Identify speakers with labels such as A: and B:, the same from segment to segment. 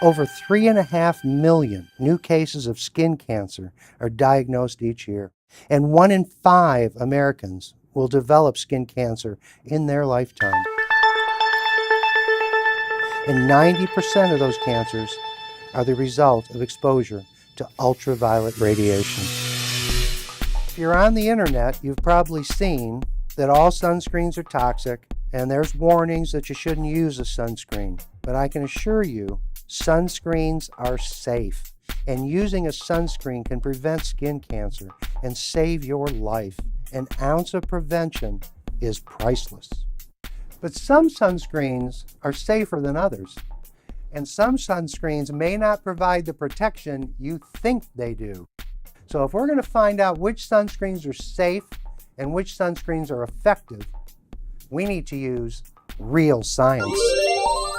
A: Over 3.5 million new cases of skin cancer are diagnosed each year, and 1 in 5 Americans will develop skin cancer in their lifetime. And 90% of those cancers are the result of exposure to ultraviolet radiation. If you're on the internet, you've probably seen that all sunscreens are toxic, and there's warnings that you shouldn't use a sunscreen. But I can assure you, sunscreens are safe, and using a sunscreen can prevent skin cancer and save your life. An ounce of prevention is priceless. But some sunscreens are safer than others, and some sunscreens may not provide the protection you think they do. So if we're going to find out which sunscreens are safe and which sunscreens are effective, we need to use real science.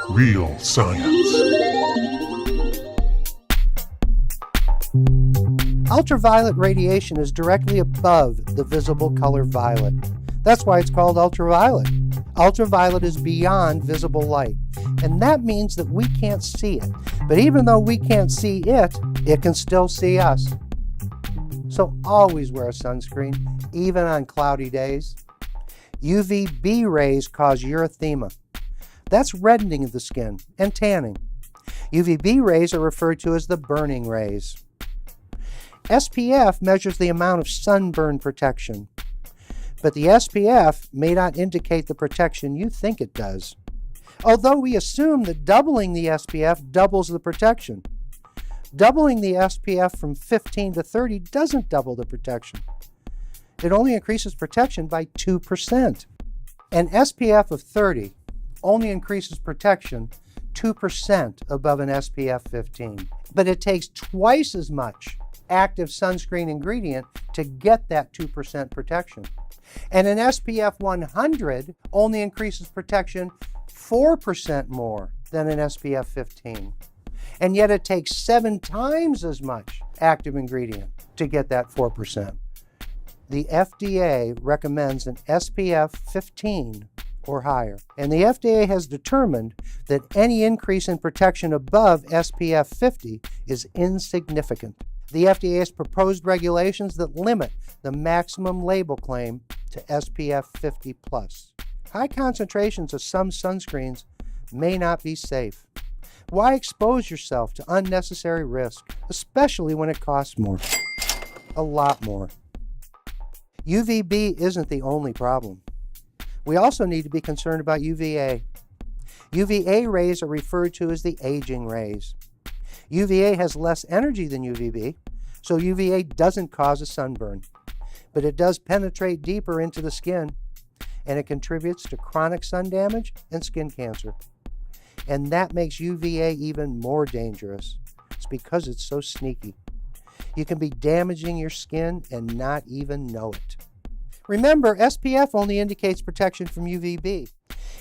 B: Real science.
A: Ultraviolet radiation is directly above the visible color violet. That's why it's called ultraviolet. Ultraviolet is beyond visible light, and that means that we can't see it. But even though we can't see it, it can still see us. So always wear a sunscreen, even on cloudy days. UVB rays cause erythema. That's reddening of the skin and tanning. UVB rays are referred to as the burning rays. SPF measures the amount of sunburn protection, but the SPF may not indicate the protection you think it does. Although we assume that doubling the SPF doubles the protection. Doubling the SPF from 15 to 30 doesn't double the protection. It only increases protection by 2%. An SPF of 30 only increases protection 2% above an SPF 15. But it takes twice as much active sunscreen ingredient to get that 2% protection. And an SPF 100 only increases protection 4% more than an SPF 15. And yet it takes 7 times as much active ingredient to get that 4%. The FDA recommends an SPF 15 or higher. And the FDA has determined that any increase in protection above SPF 50 is insignificant. The FDA has proposed regulations that limit the maximum label claim to SPF 50 plus. High concentrations of some sunscreens may not be safe. Why expose yourself to unnecessary risk, especially when it costs more? A lot more. UVB isn't the only problem. We also need to be concerned about UVA. UVA rays are referred to as the aging rays. UVA has less energy than UVB, so UVA doesn't cause a sunburn, but it does penetrate deeper into the skin, and it contributes to chronic sun damage and skin cancer. And that makes UVA even more dangerous. It's because it's so sneaky. You can be damaging your skin and not even know it. Remember, SPF only indicates protection from UVB.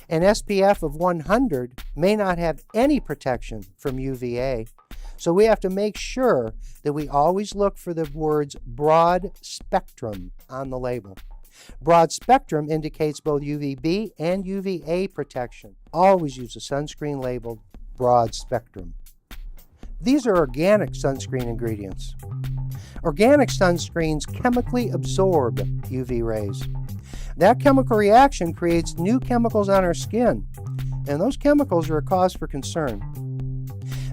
A: An SPF of 100 may not have any protection from UVA. So we have to make sure that we always look for the words broad spectrum on the label. Broad spectrum indicates both UVB and UVA protection. Always use a sunscreen labeled broad spectrum. These are organic sunscreen ingredients. Organic sunscreens chemically absorb UV rays. That chemical reaction creates new chemicals on our skin, and those chemicals are a cause for concern.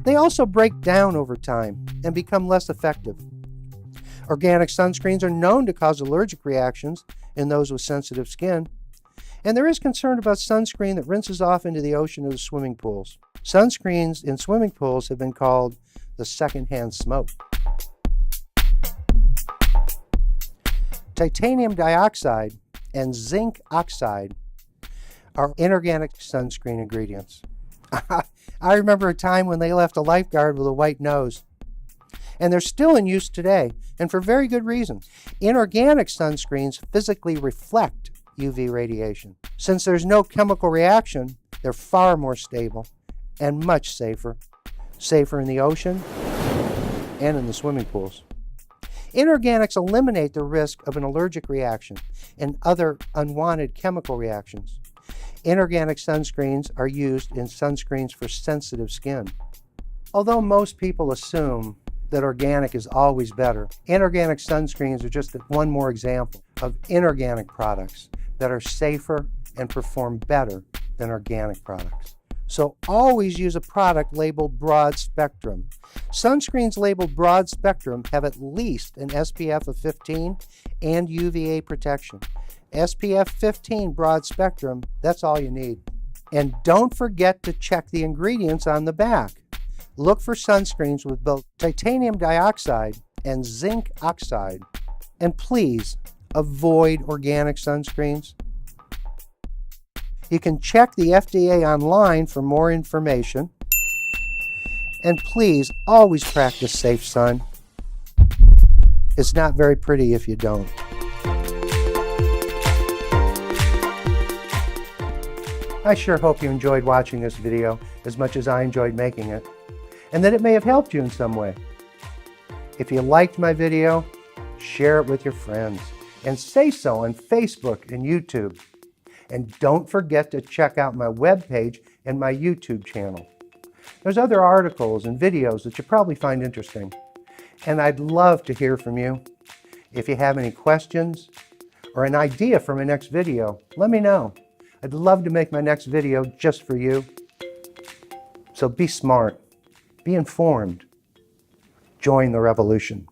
A: They also break down over time and become less effective. Organic sunscreens are known to cause allergic reactions in those with sensitive skin, and there is concern about sunscreen that rinses off into the ocean or the swimming pools. Sunscreens in swimming pools have been called the secondhand smoke. Titanium dioxide and zinc oxide are inorganic sunscreen ingredients. I remember a time when they left a lifeguard with a white nose. And they're still in use today, and for very good reason. Inorganic sunscreens physically reflect UV radiation. Since there's no chemical reaction, they're far more stable and much safer. Safer in the ocean and in the swimming pools. Inorganics eliminate the risk of an allergic reaction and other unwanted chemical reactions. Inorganic sunscreens are used in sunscreens for sensitive skin. Although most people assume that organic is always better, inorganic sunscreens are just one more example of inorganic products that are safer and perform better than organic products. So always use a product labeled broad spectrum. Sunscreens labeled broad spectrum have at least an SPF of 15 and UVA protection. SPF 15 broad spectrum, that's all you need. And don't forget to check the ingredients on the back. Look for sunscreens with both titanium dioxide and zinc oxide. And please avoid organic sunscreens. You can check the FDA online for more information. And please always practice safe sun. It's not very pretty if you don't. I sure hope you enjoyed watching this video as much as I enjoyed making it, and that it may have helped you in some way. If you liked my video, share it with your friends, and say so on Facebook and YouTube. And don't forget to check out my webpage and my YouTube channel. There's other articles and videos that you probably find interesting, and I'd love to hear from you. If you have any questions or an idea for my next video, let me know. I'd love to make my next video just for you. So be smart, be informed, join the revolution.